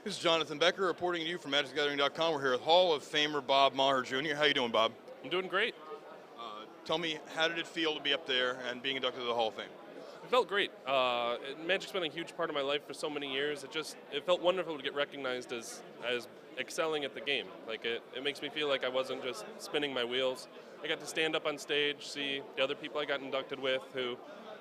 This is Jonathan Becker reporting to you from MagicGathering.com. We're here with Hall of Famer Bob Maher Jr. How you doing, Bob? I'm doing great. Tell me, how did it feel to be up there and being inducted to the Hall of Fame? It felt great. Magic's been a huge part of my life for so many years. It felt wonderful to get recognized as excelling at the game. Like it makes me feel like I wasn't just spinning my wheels. I got to stand up on stage, see the other people I got inducted with who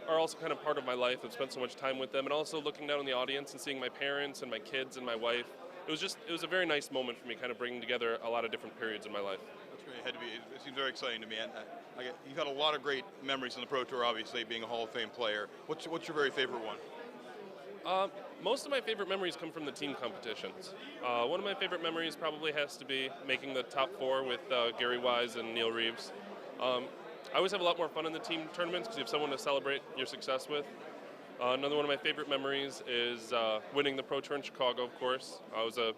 are also kind of part of my life. I've spent so much time with them, and also looking down on the audience and seeing my parents and my kids and my wife. It was a very nice moment for me, kind of bringing together a lot of different periods in my life. That's great. It had to be. It seems very exciting to me. And you've had a lot of great memories in the Pro Tour, obviously, being a Hall of Fame player. What's your very favorite one? Most of my favorite memories come from the team competitions. One of my favorite memories probably has to be making the top four with Gary Wise and Neil Reeves. I always have a lot more fun in the team tournaments because you have someone to celebrate your success with. Another one of my favorite memories is winning the Pro Tour in Chicago, of course. It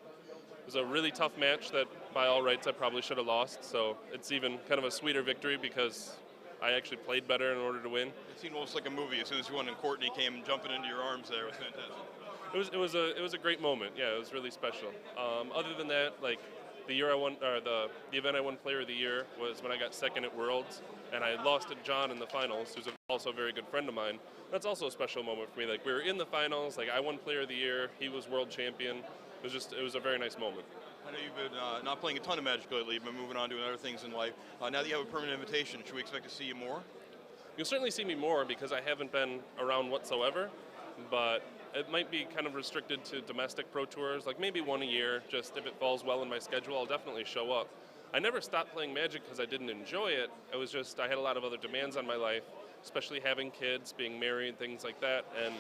was a really tough match that, by all rights, I probably should have lost. So it's even kind of a sweeter victory because I actually played better in order to win. It seemed almost like a movie. As soon as you won and Courtney came jumping into your arms there, it was fantastic. It was a great moment. Yeah, it was really special. Other than that, like the year I won, or the event I won Player of the Year was when I got second at Worlds, and I lost to John in the finals, who's also a very good friend of mine. That's also a special moment for me. Like we were in the finals, like I won Player of the Year, he was world champion. It was a very nice moment. I know you've been not playing a ton of Magic lately. You've been moving on doing other things in life. Now that you have a permanent invitation, should we expect to see you more? You'll certainly see me more because I haven't been around whatsoever, but it might be kind of restricted to domestic Pro Tours, like maybe one a year. Just if it falls well in my schedule, I'll definitely show up. I never stopped playing Magic because I didn't enjoy it. It was just I had a lot of other demands on my life, especially having kids, being married, things like that, and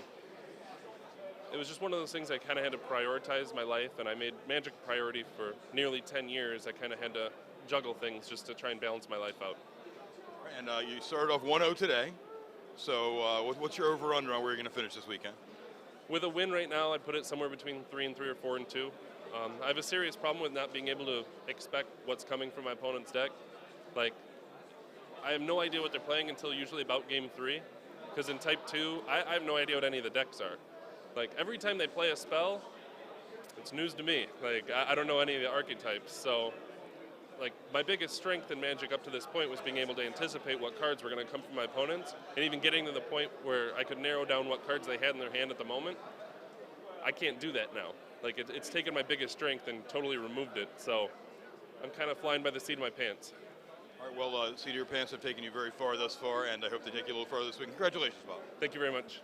it was just one of those things I kind of had to prioritize my life, and I made Magic a priority for nearly 10 years. I kind of had to juggle things just to try and balance my life out. And you started off 1-0 today, so what's your over-under on where you're going to finish this weekend? With a win right now, I'd put it somewhere between 3-3 or 4-2. I have a serious problem with not being able to expect what's coming from my opponent's deck. Like, I have no idea what they're playing until usually about game 3, because in Type 2, I have no idea what any of the decks are. Like, every time they play a spell, it's news to me. Like, I don't know any of the archetypes, so like my biggest strength in Magic up to this point was being able to anticipate what cards were going to come from my opponents, and even getting to the point where I could narrow down what cards they had in their hand at the moment. I can't do that now. Like it's taken my biggest strength and totally removed it, so I'm kind of flying by the seat of my pants. All right, well, seat of your pants have taken you very far thus far, and I hope they take you a little farther this week. Congratulations, Bob. Thank you very much.